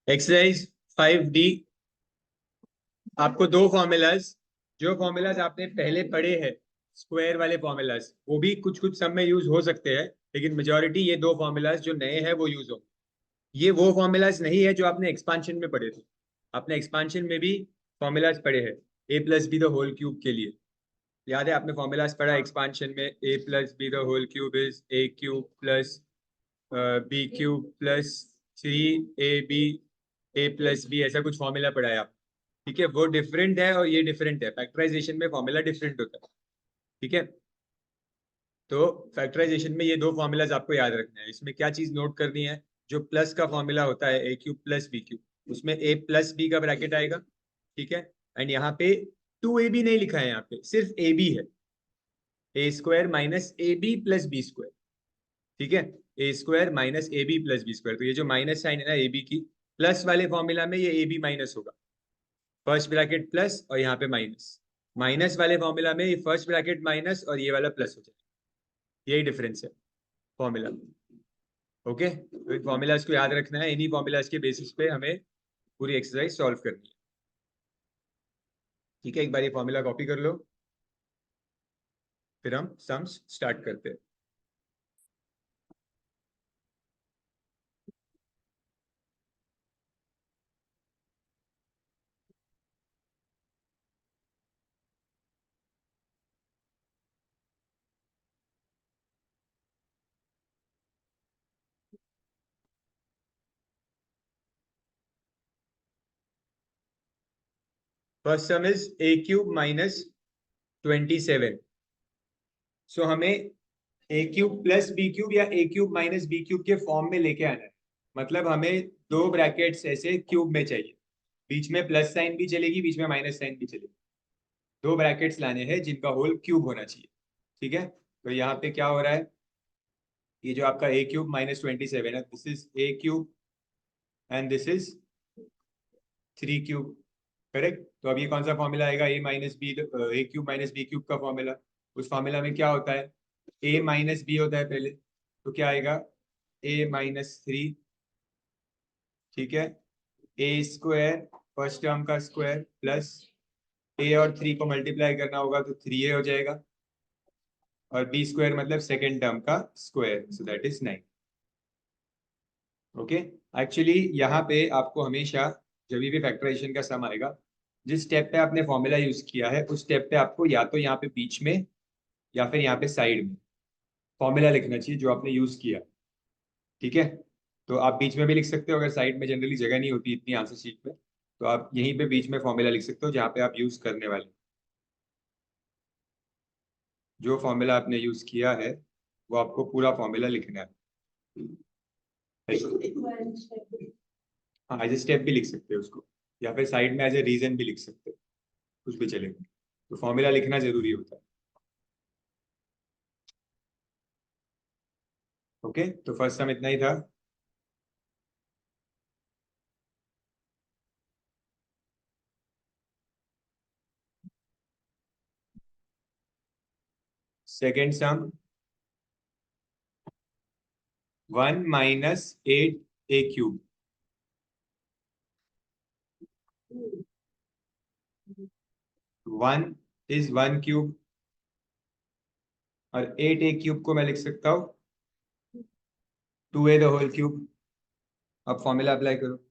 Exercise 5D। आपको दो formulas, जो फॉर्मूलाज आपने पहले पढ़े हैं, स्क्वायर वाले फॉर्मूलाज, वो भी कुछ कुछ सब में यूज हो सकते हैं, लेकिन मेजोरिटी ये दो फॉर्मूलाज जो नए हैं वो यूज हो। ये वो फॉर्मूलाज नहीं है जो आपने एक्सपांशन में पढ़े थे। आपने एक्सपांशन में भी फॉर्मूलाज पढ़े हैं A plus B the whole cube के लिए। याद है आपने फॉर्मूलाज पढ़ा एक्सपांशन में, A plus B the whole cube is A cube plus B cube plus 3ab A plus B, ऐसा कुछ फॉर्मूला पढ़ा है आप। ठीक है, वो डिफरेंट है और ये डिफरेंट है। फैक्टराइजेशन में फॉर्मूला डिफरेंट होता है। ठीक है, तो फैक्टराइजेशन में ये दो फॉर्मूलाज आपको याद रखना है। इसमें क्या चीज नोट करनी है, जो प्लस का फॉर्मूला होता है ए क्यूब प्लस बी क्यूब, उसमें ए प्लस बी का ब्रैकेट आएगा। ठीक है, एंड यहाँ पे 2ab नहीं लिखा है, यहाँ पे सिर्फ ए बी है। A square minus A B plus B square. ठीक है, A square minus A B plus B square. तो ये जो माइनस साइन है ना ए बी की, प्लस वाले फॉर्मूला में ये ए बी माइनस होगा, फर्स्ट ब्रैकेट प्लस और यहाँ पे माइनस। माइनस वाले फॉर्मूला में ये फर्स्ट ब्रैकेट माइनस और ये वाला प्लस हो जाएगा। यही डिफरेंस है फॉर्मूला। ओके, तो इन फॉर्मूलाज को याद रखना है, इन्हीं फॉर्मूलाज के बेसिस पे हमें पूरी एक्सरसाइज सॉल्व करनी है। ठीक है, एक बार ये फॉर्मूला कॉपी कर लो, फिर हम सम्स स्टार्ट करते हैं। First some is A cube minus 27। सो हमें ए क्यूब प्लस बी क्यूब या ए क्यूब माइनस बी क्यूब के फॉर्म में लेके आना है। मतलब हमें दो ब्रैकेट्स ऐसे क्यूब में चाहिए, बीच में प्लस साइन भी चलेगी, बीच में माइनस साइन भी चलेगी। दो ब्रैकेट्स लाने हैं जिनका होल क्यूब होना चाहिए। ठीक है, तो यहाँ पे क्या हो रहा है, ये जो आपका ए क्यूब माइनस 27 है, this is A cube and this is 3 cube. Correct, तो अब ये कौन सा फॉर्मूला आएगा, ए माइनस बी, ए क्यूब माइनस बी क्यूब का फॉर्मूला। उस फॉर्मूला में क्या होता है, ए माइनस बी होता है पहले, तो क्या आएगा, a-3। ठीक है, ए स्क्वायर फर्स्ट टर्म का स्क्वायर प्लस ए और 3 को मल्टीप्लाई करना होगा तो 3a हो जाएगा, और बी स्क्वायर मतलब सेकेंड टर्म का square, so that is 9। Okay, actually यहाँ पे आपको हमेशा जब भी फैक्टराइजेशन का सम आएगा, जिस स्टेप पे आपने फॉर्मूला यूज किया है उस स्टेप पे आपको या तो यहाँ पे बीच में या फिर यहाँ पे साइड में फॉर्मूला लिखना चाहिए जो आपने यूज किया। ठीक है, तो आप बीच में भी लिख सकते हो, अगर साइड में जनरली जगह नहीं होती इतनी आंसर शीट में, तो आप यहीं पे बीच में फॉर्मूला लिख सकते हो जहाँ पे आप यूज करने वाले। जो फॉर्मूला आपने यूज किया है वो आपको पूरा फॉर्मूला लिखना है। हाँ, एज ए स्टेप भी लिख सकते हो उसको, या फिर साइड में एज ए रीजन भी लिख सकते हो, कुछ भी चलेगा। तो फॉर्मूला लिखना जरूरी होता है। ओके, तो फर्स्ट सम इतना ही था। Second sum 1 minus 8a cube. 1 is 1 cube, और 8a क्यूब को मैं लिख सकता हूँ 2a द होल क्यूब। अब फॉर्मूला अप्लाई करो।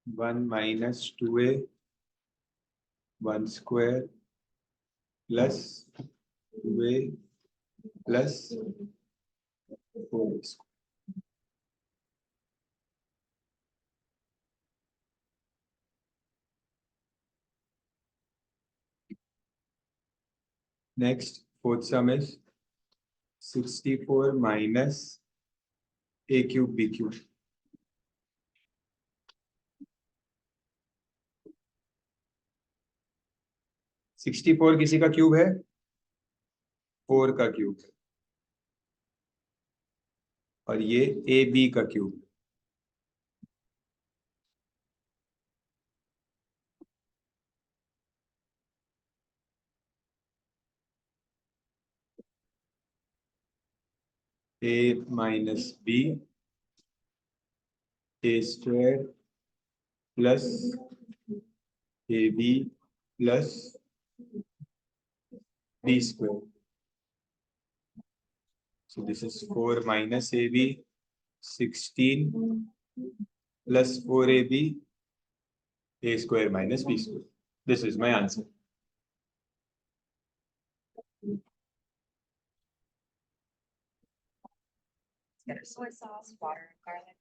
1 minus 2a 1 square plus 2a plus 4। Next, fourth sum is 64 minus a cube b cube. 64 किसी का क्यूब है? 4 का क्यूब है, और ये ए बी का cube. A minus b a square plus A B plus B square. So this is 4 minus AB, 16 plus 4AB, A square minus B square. This is my answer. Soy sauce, water, garlic.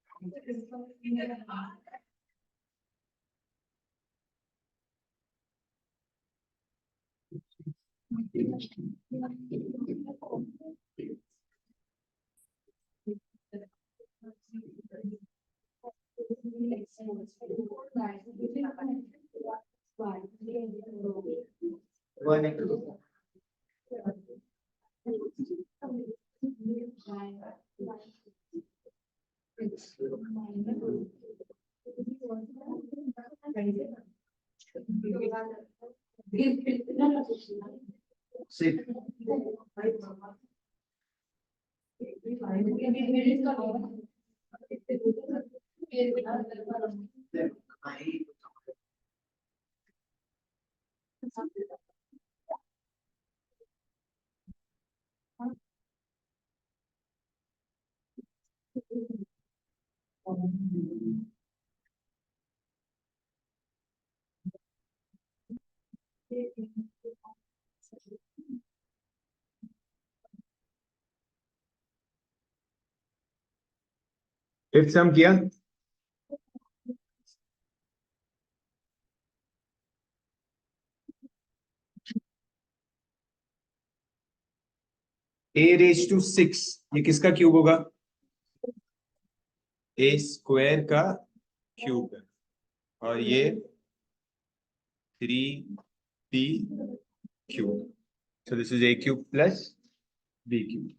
Fifth sum किया? A raised to 6 ये किसका cube होगा? A square का cube है, और ये 3B cube. So this is A cube plus B cube.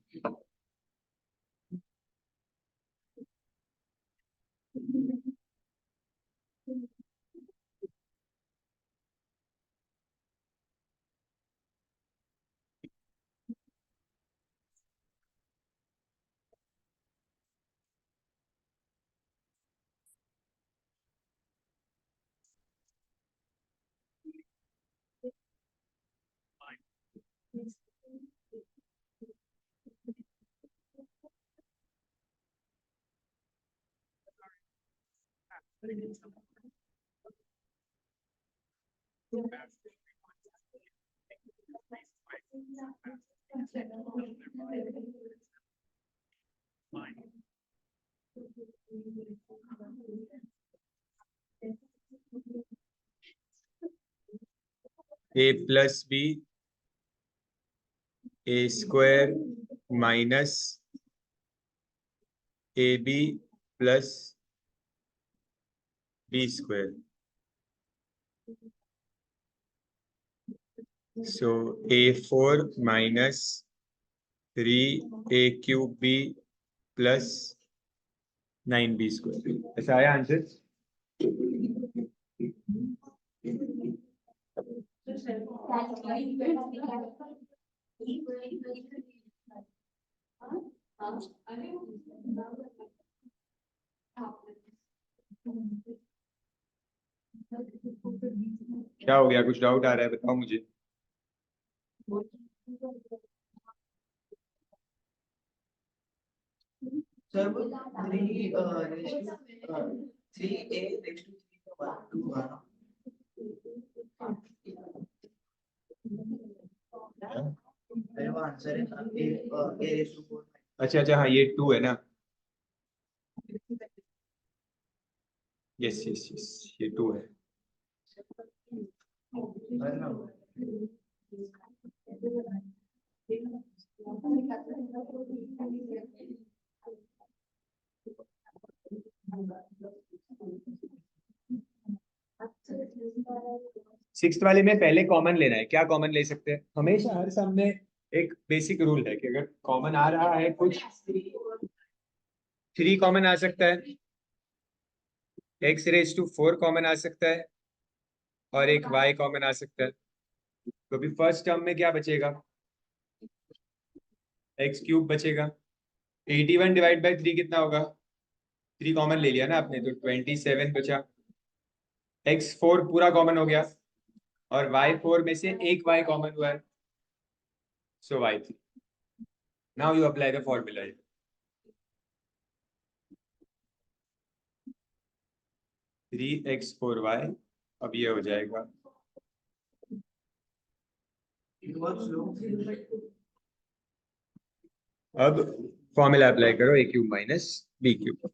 A plus B A square minus AB plus B square. So A4 minus 3A cube B plus 9B square. ऐसा आया answer? क्या हो गया? कुछ doubt आ रहा है? बताओ मुझे. Sir, 3 raised to 3A raised to 3 to 1. मेरे को आंसर है A raised to 4. अच्छा अच्छा, हाँ ये 2 है ना? यस यस यस, ये 2 है. सिक्स्थ वाले में पहले कॉमन लेना है। क्या कॉमन ले सकते हैं? हमेशा हर सम में एक बेसिक रूल है कि अगर कॉमन आ रहा है कुछ, 3 कॉमन आ सकता है, x⁴ कॉमन आ सकता है, और एक y कॉमन आ सकता है। तो अभी फर्स्ट टर्म में क्या बचेगा? x³ बचेगा। 81 डिवाइड बाई 3 कितना होगा? 3 कॉमन ले लिया ना आपने, तो 27 बचा। x4 पूरा कॉमन हो गया, और y4 में से एक y कॉमन हुआ है, सो y3। Now you apply the formula. 3x4y, अब ये हो जाएगा, अब फॉर्मूला अप्लाई करो, a³ माइनस b³।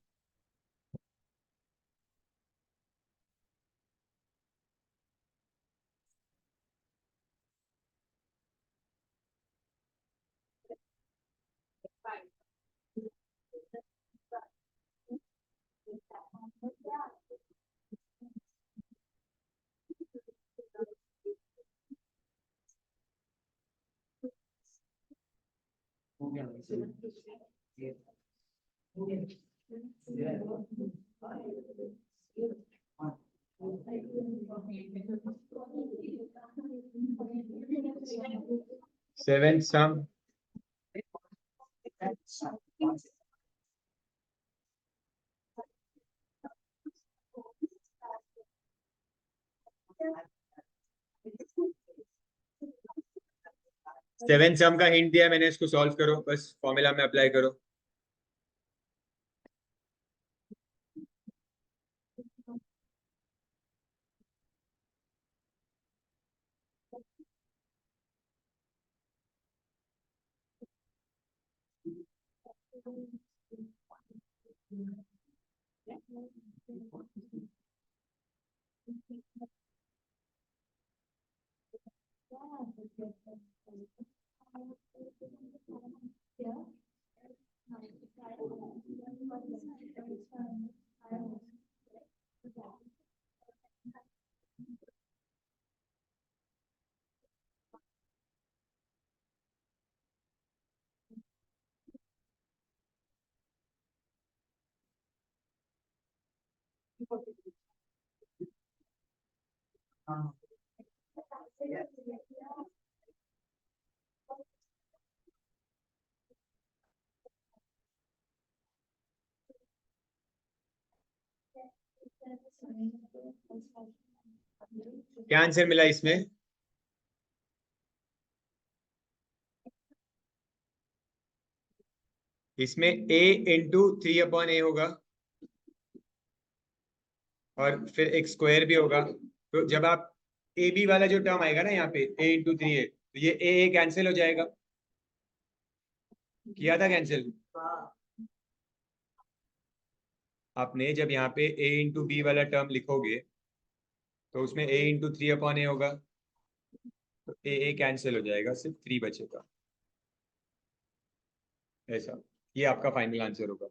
सेवेंथ सम, सेवेंथ सम का हिंट दिया मैंने, इसको सॉल्व करो, बस फॉर्मूला में अप्लाई करो। क्या आंसर मिला इसमें? इसमें a इंटू 3/a होगा, और फिर x² भी होगा। तो जब आप ए बी वाला जो टर्म आएगा ना यहाँ पे, a इंटू 3a, तो ये a कैंसिल हो जाएगा। किया था कैंसिल आपने? जब यहाँ पे a इंटू बी वाला टर्म लिखोगे तो उसमें a इंटू 3/a होगा, तो a कैंसिल हो जाएगा, सिर्फ 3 बचेगा। ऐसा, ये आपका फाइनल आंसर होगा।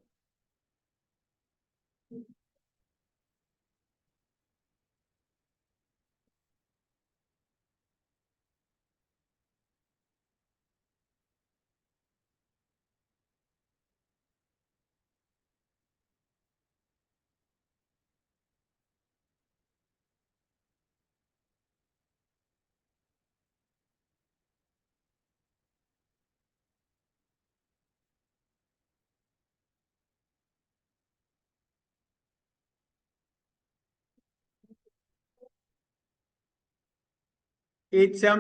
एट सम,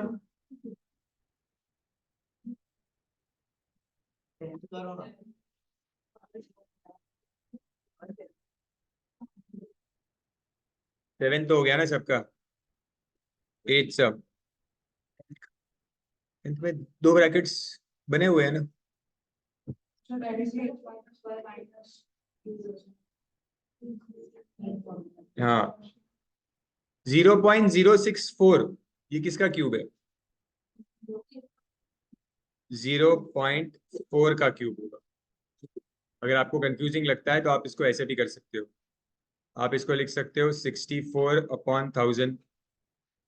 सेवन तो हो गया ना सबका। एट सम, में 2 ब्रैकेट्स बने हुए हैं ना? हाँ, 0.064, ये किसका क्यूब है? 0.4 का क्यूब होगा। अगर आपको कंफ्यूजिंग लगता है तो आप इसको ऐसे भी कर सकते हो। आप इसको लिख सकते हो 64/1000।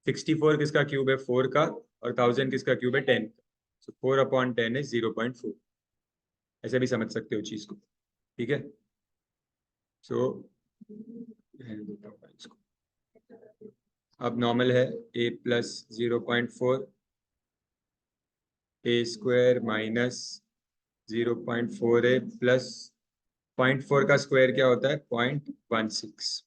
64 किसका क्यूब है? 4 का। और 1000 किसका क्यूब है? 10 का। सो 4/10 है 0.4। ऐसे भी समझ सकते हो चीज को, ठीक है। सो इसको अब नॉर्मल है a plus 0.4 a square minus 0.4 a plus 0.4 का स्क्वायर क्या होता है? 0.16।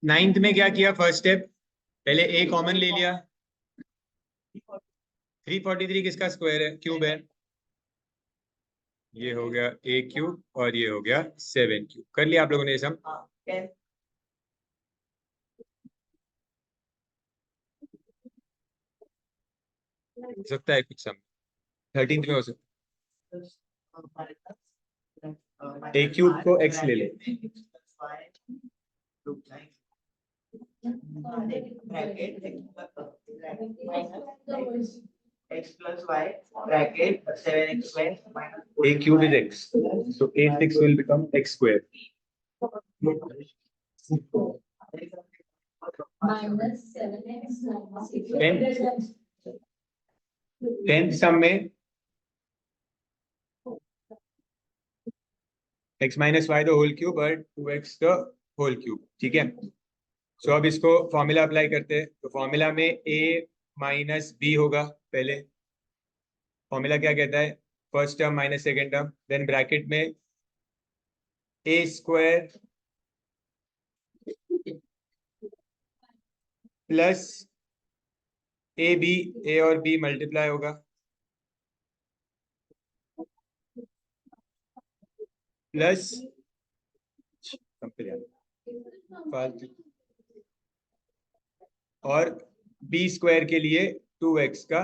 नाइन्थ में क्या किया? फर्स्ट स्टेप, पहले a कॉमन ले लिया। 343 किसका स्क्वायर है? क्यूब है। ये हो गया a क्यूब और ये हो गया 7 क्यूब। कर लिया आप लोगों ने ये सम? हो सकता है कुछ सम 13th में हो सकता है। a क्यूब को x ले ले। x plus y bracket 7x square minus a cube is x, so a6 will become x square. Minus 7x minus 10th 10th sum में x minus y the whole cube और 2x the whole cube, ठीक है। सो अब इसको formula apply करते हैं। तो formula में a माइनस बी होगा। पहले फॉर्मूला क्या कहता है? First term minus second term, then bracket में a square plus A B, A और बी मल्टीप्लाई होगा प्लस फालतू और बी स्क्वायर के लिए 2x का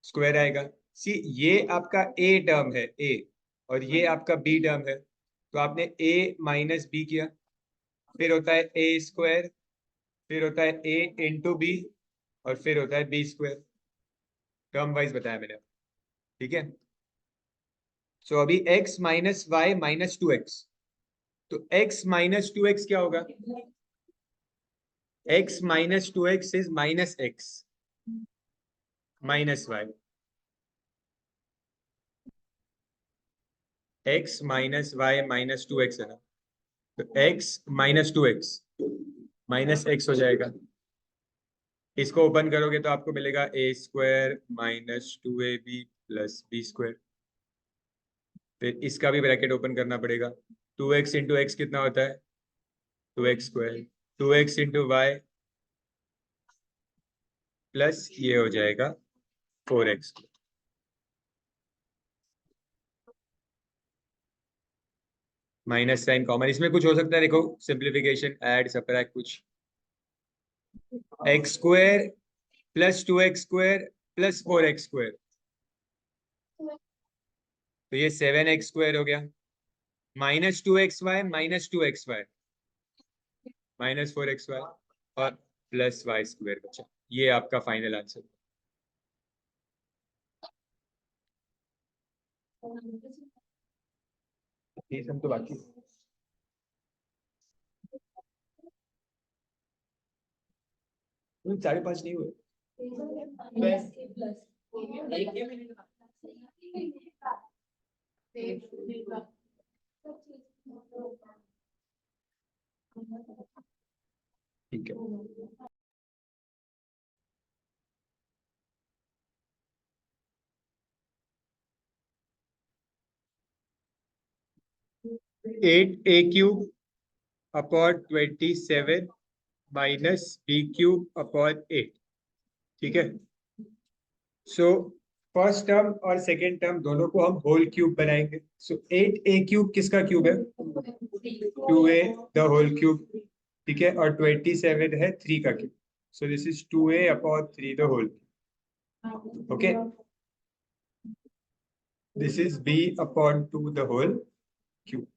स्क्वायर आएगा। सी ये आपका a टर्म है a और ये आपका b टर्म है, तो आपने a माइनस बी किया, फिर होता है a स्क्वायर, फिर होता है a इंटू बी और फिर होता है b स्क्वायर। टर्म वाइज बताया मैंने, ठीक है। सो अभी x minus y minus 2x, तो x माइनस 2x क्या होगा? x minus 2x is minus x minus y. x minus y minus 2x है ना, तो x minus 2x minus x हो जाएगा। इसको ओपन करोगे तो आपको मिलेगा a square minus 2ab plus B square. फिर इसका भी ब्रैकेट ओपन करना पड़ेगा। 2x इंटू एक्स कितना होता है? 2x square. 2x into Y plus ये हो जाएगा 4x। माइनस साइन कॉमन, इसमें कुछ हो सकता है, देखो सिंप्लीफिकेशन, ऐड, सबट्रैक्ट कुछ। X square plus 2x square plus 4x square, तो ये 7x स्क्वायर हो गया, minus 2xy minus 2xy minus 4xy और प्लस y स्क्वायर बचा। ये आपका फाइनल आंसर। ये सब तो बाकी 5.5 नहीं हुए। ठीक है, 8a³ upon 27 minus b³ upon 8। ठीक है, सो फर्स्ट टर्म और सेकेंड टर्म दोनों को हम होल क्यूब बनाएंगे। सो 8a³ किसका क्यूब है? 2a the whole cube. ठीक है, और 27 है 3 का cube. So this is 2a upon 3 the whole. Okay, this is b upon 2 the whole cube.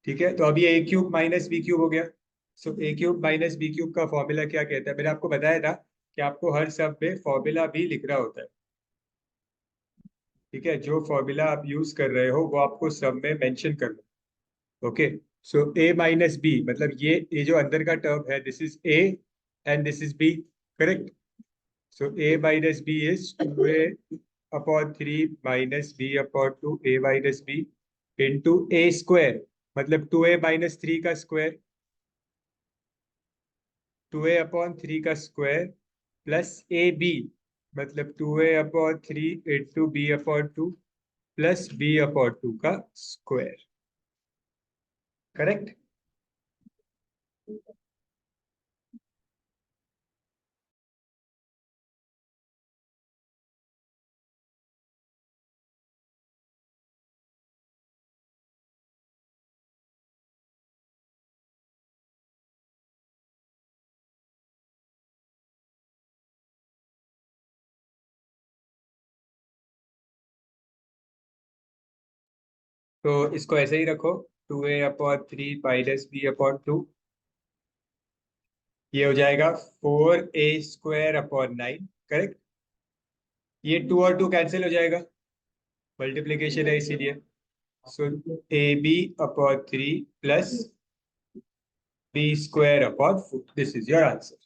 ठीक है, तो अभी a³ माइनस b³ हो गया। सो a³ माइनस b³ का फॉर्मूला क्या कहता है? मैंने आपको बताया था कि आपको हर सब में फॉर्मूला भी लिखना होता है। ठीक है, जो फॉर्मूला आप यूज कर रहे हो वो आपको सब में मेंशन करना। Okay, so a minus b, मतलब ये जो अंदर का टर्म है, this is a and this is b, correct? So a minus b is 2a upon 3 minus b upon 2 a minus b into a square, मतलब 2a minus 3 का square, 2a upon 3 का square plus ए b, मतलब 2a upon 3 into b upon 2 plus b upon 2 का square, correct? तो इसको ऐसे ही रखो, 2a upon 3 minus b upon 2, ये हो जाएगा 4a स्क्वायर अपॉन 9, करेक्ट? ये 2 और 2 कैंसिल हो जाएगा, मल्टीप्लीकेशन है इसीलिए। So A B upon 3 plus b square upon 4, this is your answer.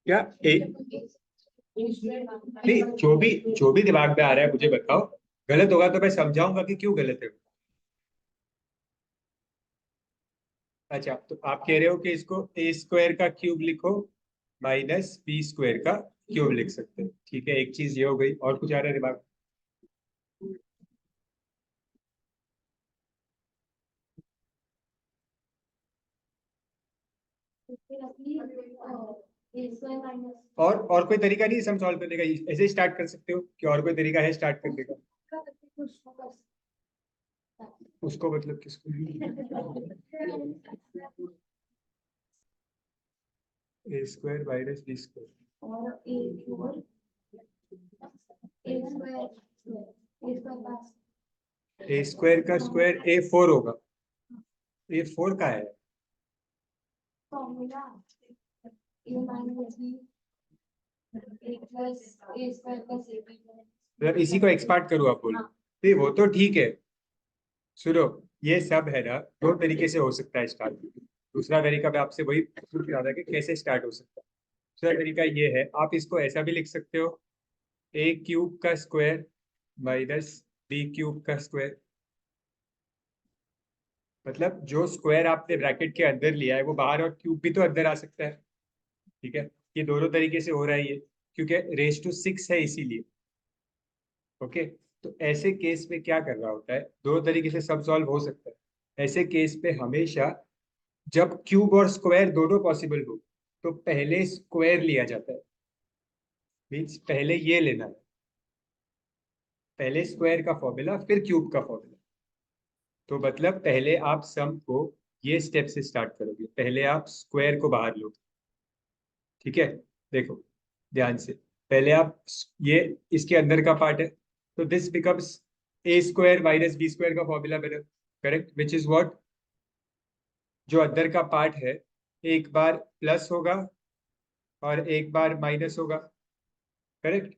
क्या नहीं, जो भी दिमाग में आ रहा है मुझे बताओ, गलत होगा तो मैं समझाऊंगा कि क्यों गलत है। अच्छा, तो आप कह रहे हो कि इसको ए स्क्वायर का क्यूब लिखो माइनस बी स्क्वायर का क्यूब लिख सकते हैं। ठीक है, एक चीज ये हो गई, और कुछ आ रहा है दिमाग फिर अपनी ए स्क्वायर माइनस और कोई तरीका नहीं सम सॉल्व करने का, ऐसे ही स्टार्ट कर सकते हो कि और कोई तरीका है स्टार्ट करने का? कुछ तो कर उसको मतलब किसको? A square minus b square और a cube a square a square पास ए स्क्वायर का स्क्वायर A4 होगा। A4 का है formula a minus b a plus a square plus A b मतलब इसी को एक्सपांड करूँ आप बोलो? नहीं वो तो ठीक है, सुनो, ये सब है ना, दो तरीके से हो सकता है स्टार्ट। दूसरा तरीका मैं आपसे वही पूछ रहा था कि कैसे स्टार्ट हो सकता है। दूसरा तरीका ये है, आप इसको ऐसा भी लिख सकते हो, ए क्यूब का स्क्वायर माइनस बी क्यूब का स्क्वायर। मतलब जो स्क्वायर आपने ब्रैकेट के अंदर लिया है वो बाहर, और क्यूब भी तो अंदर आ सकता है। ठीक है, ये दोनों तरीके से हो रहा है ये, क्योंकि रेस टू 6 है इसीलिए। ओके, तो ऐसे केस में क्या कर रहा होता है, दो तरीके से सब सॉल्व हो सकता है। ऐसे केस पे हमेशा जब क्यूब और स्क्वायर दोनों पॉसिबल हो तो पहले स्क्वायर लिया जाता है। मीन्स पहले ये लेना है, पहले स्क्वायर का फॉर्मूला फिर क्यूब का फॉर्मूला। तो मतलब पहले आप सम को ये स्टेप से स्टार्ट करोगे, पहले आप स्क्वायर को बाहर लोगे। ठीक है, देखो ध्यान से, पहले आप ये इसके अंदर का पार्ट है, तो this becomes a square minus b square का फॉर्मूला बना, करेक्ट, विच इज व्हाट, जो अंदर का पार्ट है एक बार प्लस होगा और एक बार माइनस होगा। करेक्ट,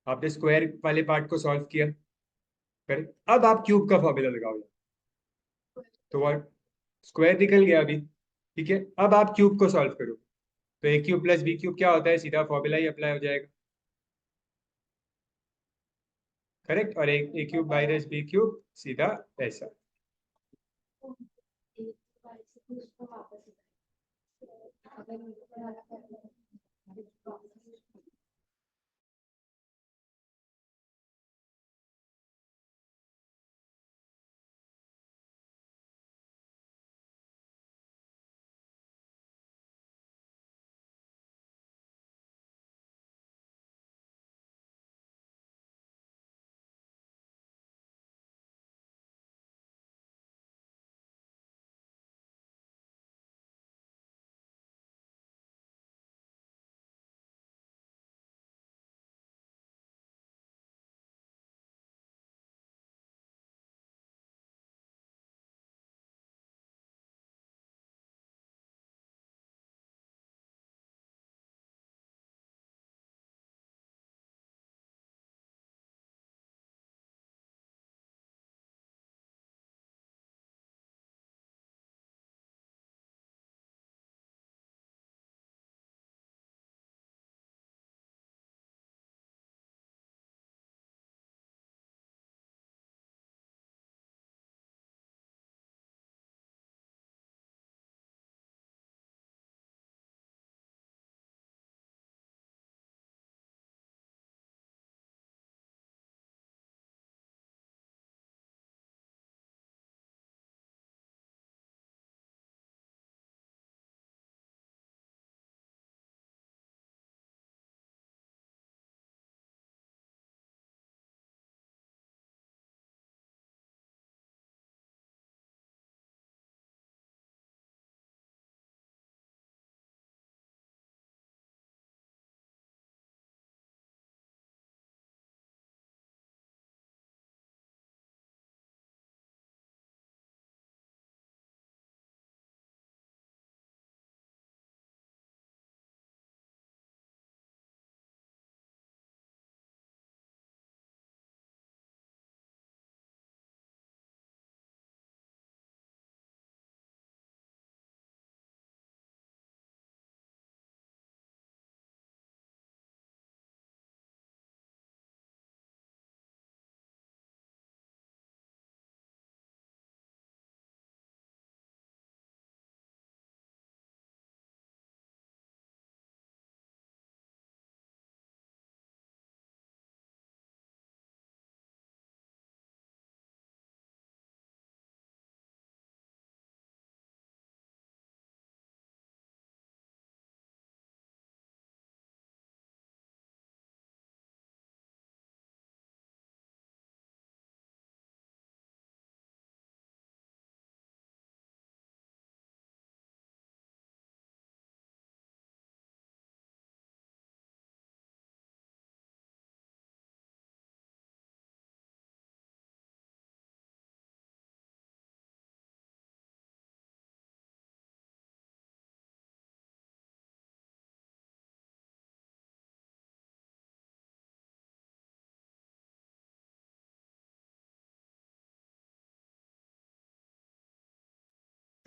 आपने स्क्वायर वाले पार्ट को सॉल्व किया। करेक्ट, अब आप क्यूब का फॉर्मूला लगाओ, तो व्हाट, स्क्वायर निकल गया अभी। ठीक है, अब आप क्यूब को सॉल्व करो, तो ए क्यूब प्लस बी क्यूब क्या होता है, सीधा फॉर्मूला ही अप्लाई हो जाएगा। करेक्ट, और a cube minus B cube सीधा ऐसा। एक बार से कुछ तो वापस अगर उनको बनाना करना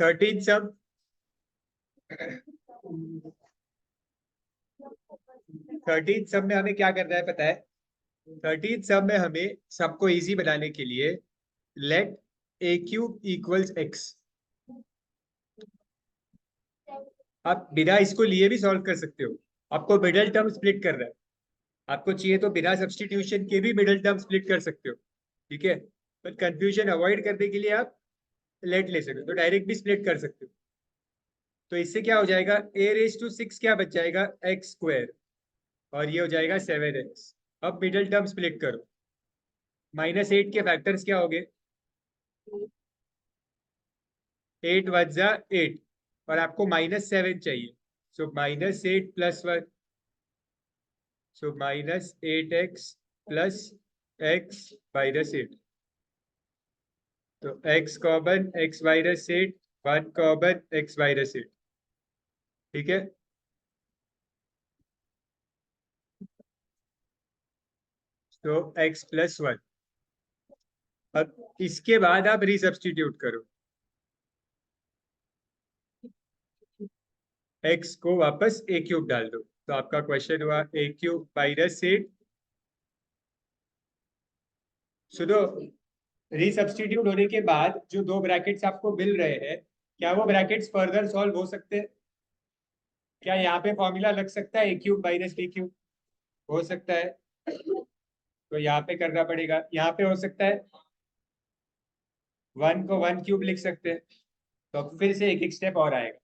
13 सम, 13 सम में हमें क्या करना है पता है? 13 सम में हमें सबको इजी बनाने के लिए लेट ए क्यूब इक्वल्स एक्स, आप बिना इसको लिए भी सॉल्व कर सकते हो। आपको मिडल टर्म स्प्लिट करना है, आपको चाहिए तो बिना सब्स्टिट्यूशन के भी मिडल टर्म स्प्लिट कर सकते हो, ठीक है। पर कंफ्यूजन अवॉइड करने के लिए आप लेट ले सकते हो, तो डायरेक्ट भी स्प्लिट कर सकते हो। तो इससे क्या हो जाएगा, ए रेज टू 6 क्या बच जाएगा, एक्स स्क्वायर, और ये हो जाएगा 7x। अब मिडल टर्म स्प्लिट करो, -8 के फैक्टर्स क्या हो गए, 8 वन जा 8, और आपको -7 चाहिए, सो -8 + 1, सो -8x + x -8, तो x common x -8, 1 common x -8, ठीक है। तो x + 1, अब इसके बाद आप रीसब्स्टिट्यूट करो, x को वापस a क्यूब डाल दो, तो आपका क्वेश्चन हुआ a क्यूब -8। सुनो, रीसब्स्टिट्यूट होने के बाद जो दो ब्रैकेट्स आपको मिल रहे हैं, क्या वो ब्रैकेट्स फर्दर सॉल्व हो सकते हैं? क्या यहाँ पे फॉर्मूला लग सकता है a³ - b³ हो सकता है, तो यहाँ पे करना पड़ेगा। यहाँ पे हो सकता है 1 को 1³ लिख सकते हैं, तो अब फिर से एक एक स्टेप और आएगा।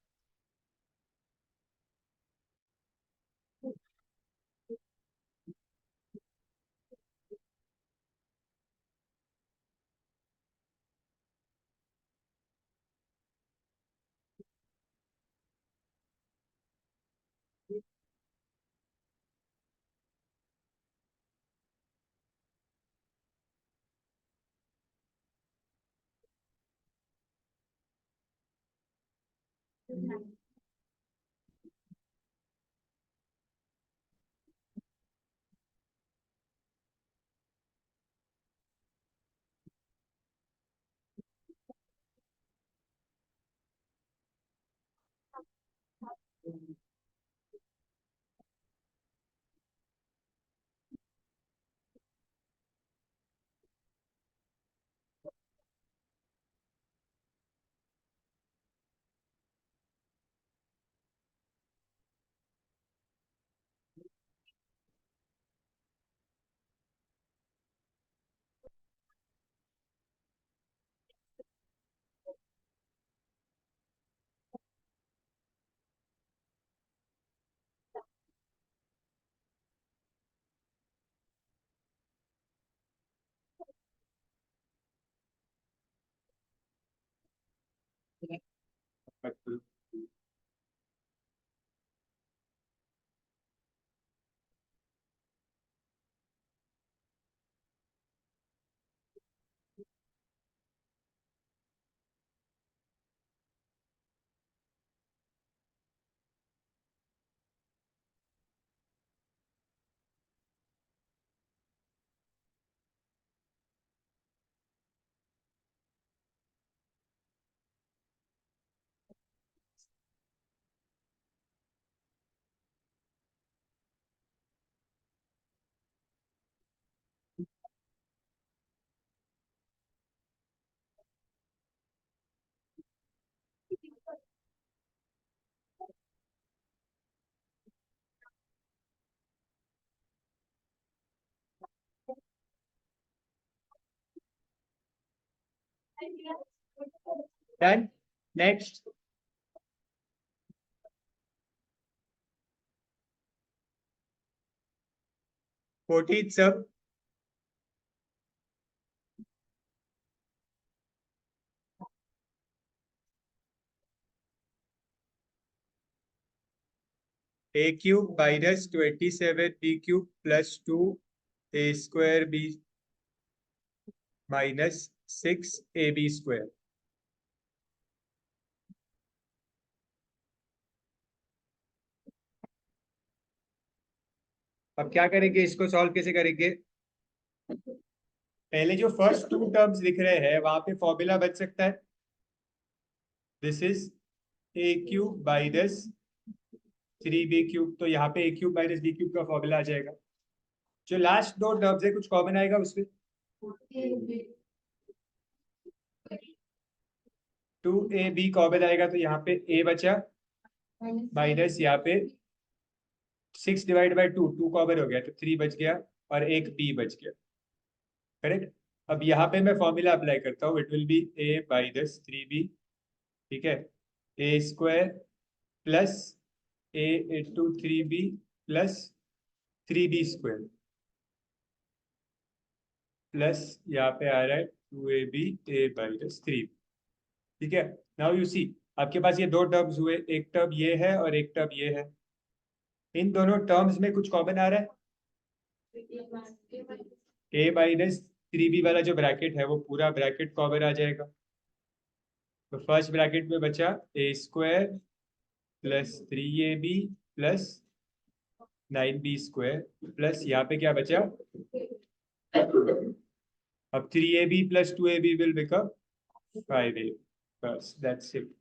Done, next. 14 सब, a³ -27 b³ + 2 a² b -6 ab²। अब क्या करेंगे, इसको सॉल्व कैसे करेंगे? पहले जो फर्स्ट 2 टर्म्स दिख रहे हैं वहां पे फॉर्मूला बच सकता है, this is A cube by this 3b cube. तो यहाँ पे ए क्यूब माइनस बी क्यूब का फॉर्मूला आ जाएगा। जो लास्ट दो टर्म्स है कुछ कॉमन आएगा उसमें। 2ab कॉमन आएगा तो यहाँ पे a बचा माइनस यहाँ पे 6/2, 2 कॉमन हो गया तो 3 बच गया और एक b बच गया। करेक्ट। अब यहाँ पे मैं फॉर्मूला अप्लाई करता हूँ, it will be a by this 3b। ठीक है, A square plus A into 3b plus 3b square plus यहाँ पे आ रहा है 2ab a बाई दिस 3। ठीक है, नाउ यू सी आपके पास ये दो टर्म्स हुए, एक टर्म ये है और एक टर्म ये है। इन दोनों टर्म्स में कुछ कॉमन आ रहा है। a माइनस 3b वाला जो ब्रैकेट है वो पूरा ब्रैकेट कॉमन आ जाएगा। तो फर्स्ट ब्रैकेट में बचा A square plus 3ab plus 9b square plus यहाँ पे क्या बचा, अब 3ab plus 2ab will become 5ab। बस दैट्स इट।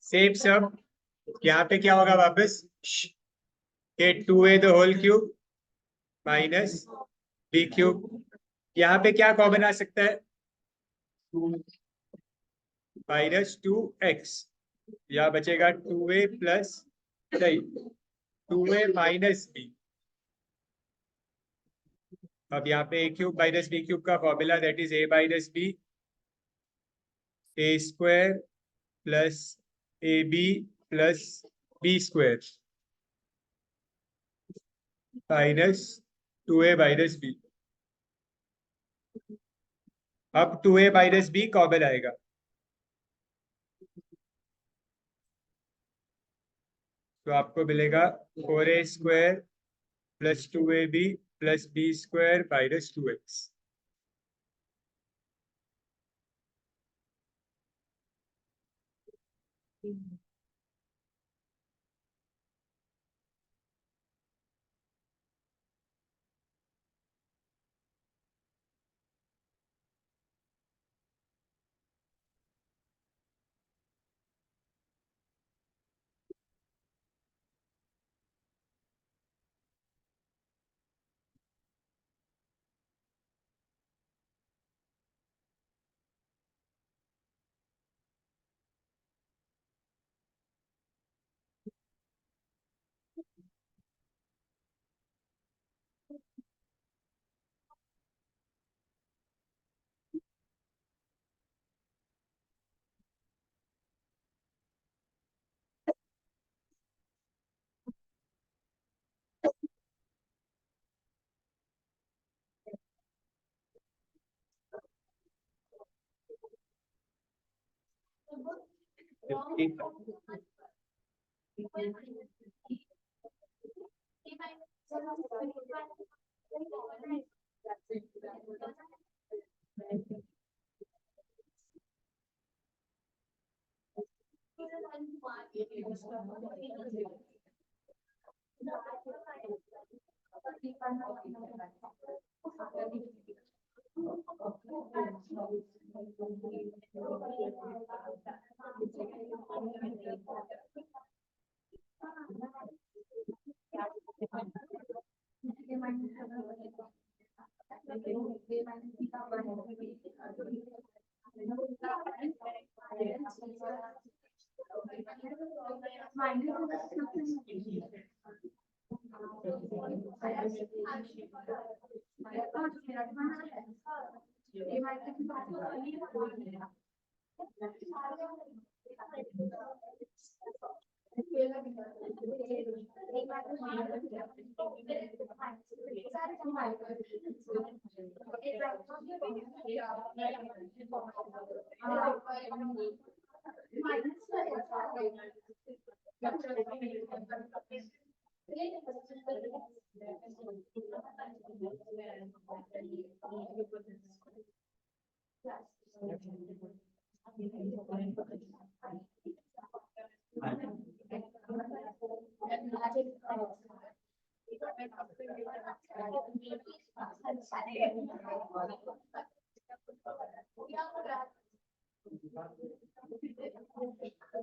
सेम सब यहाँ पे क्या होगा वापस के 2a the whole cube minus b cube. यहाँ पे क्या कॉमन आ सकता है? -2x। यहाँ बचेगा 2a प्लस नहीं 2a माइनस b। अब यहाँ पे a cube minus b cube का formula that is a minus b, a square plus ab plus b square minus 2a minus b। अब 2a माइनस b कॉमन आएगा, तो आपको मिलेगा 4a square plus 2ab plus b square minus 2x।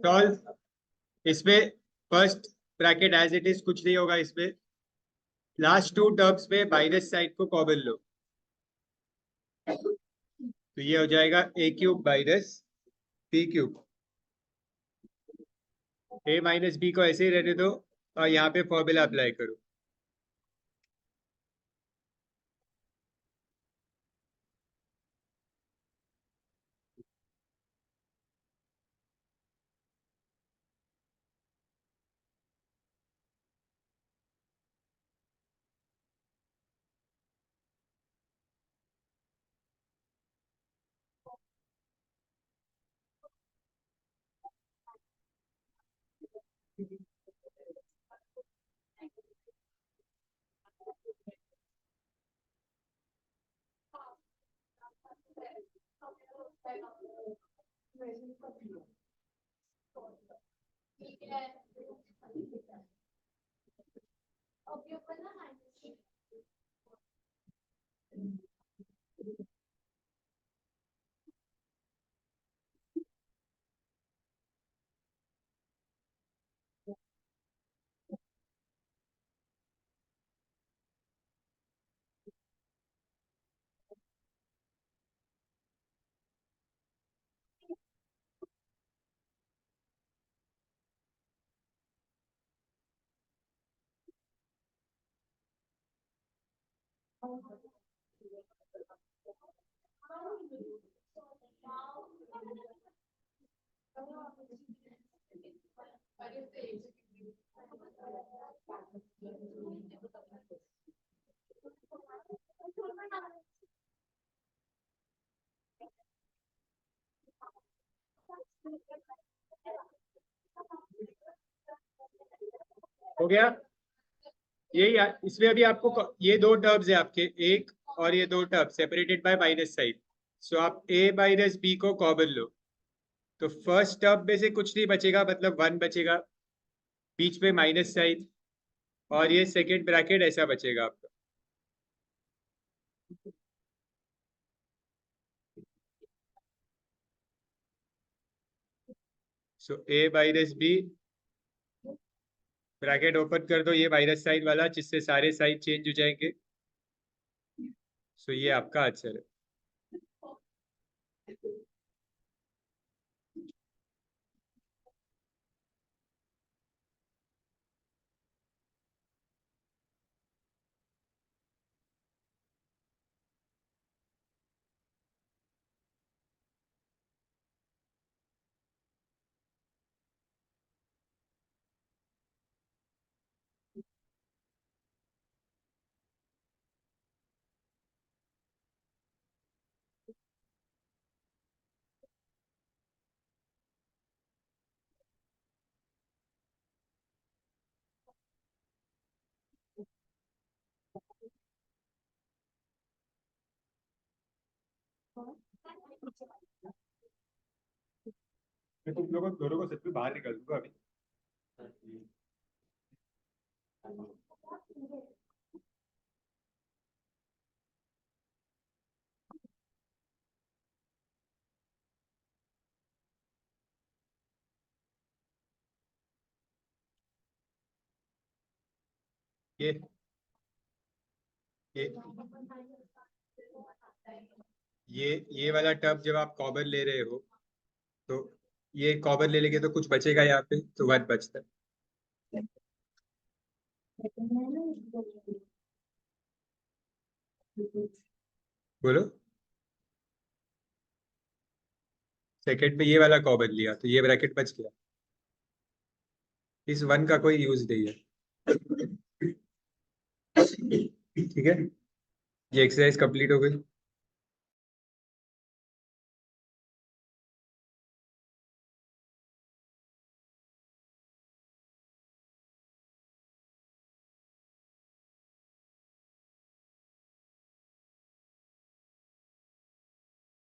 Solve. इसमें first bracket as it is कुछ नहीं होगा, इसमें लास्ट टू टर्म्स में माइनस साइन को कॉमन लो, तो ये हो जाएगा a cube minus b cube. a minus b को ऐसे ही रहने दो और यहाँ पे फॉर्मूला अप्लाई करो। हो गया। इसमें अभी आपको ये दो टर्म्स है आपके, एक और ये दो term separated by minus sign. So आप a माइनस बी को कॉमन लो, तो फर्स्ट टर्म में से कुछ नहीं बचेगा, मतलब 1 बचेगा, बीच में माइनस साइन, और ये सेकेंड ब्रैकेट ऐसा बचेगा आपका। So a minus b, bracket open कर दो ये माइनस साइन वाला, जिससे सारे साइन चेंज हो जाएंगे। सो ये आपका आंसर है। मैं तुम लोगों दोनों को सच में बाहर निकाल दूंगा अभी। ये ये ये वाला टर्म जब आप कॉमन ले रहे हो, तो ये कॉमन ले लेंगे तो कुछ बचेगा यहाँ पे, तो 1 बचता है। बोलो। सेकंड पे ये वाला कॉमन लिया तो ये ब्रैकेट बच गया, इस 1 का कोई यूज नहीं है। ठीक है, ये एक्सरसाइज कंप्लीट हो गई।